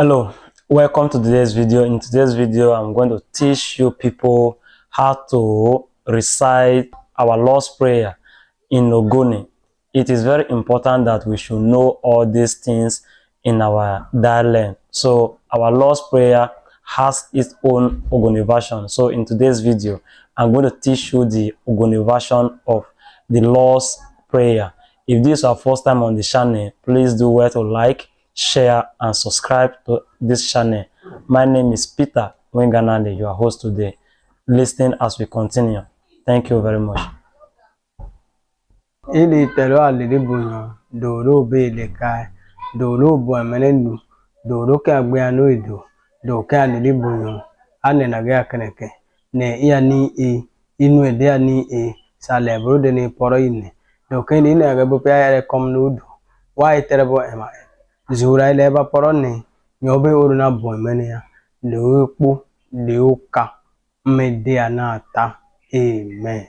Hello, welcome to today's video. In today's video, I'm going to teach you people how to recite our Lord's Prayer in Ogoni. It is very important that we should know all these things in our dialect. So our Lord's Prayer has its own Ogoni version. So in today's video, I'm going to teach you the Ogoni version of the Lord's Prayer. If this is your first time on the channel, please do well to like, share and subscribe to this channel. My name is Peter Wenganande, your host today. Listen as we continue. Thank you very much. Ili tero alili bunyo doro be le kai doro bu amenenu doro ka gbe anu ido do ka alili bunyo ane na ga keneke ne iya ni inu ede ani sale bro de ni poro ine do ke ni na ga bu pa ya kom nudu wa itere bo ema zura ile ba poro ni nyobe oru na bu emene ya le opo le oka mmede anata amen.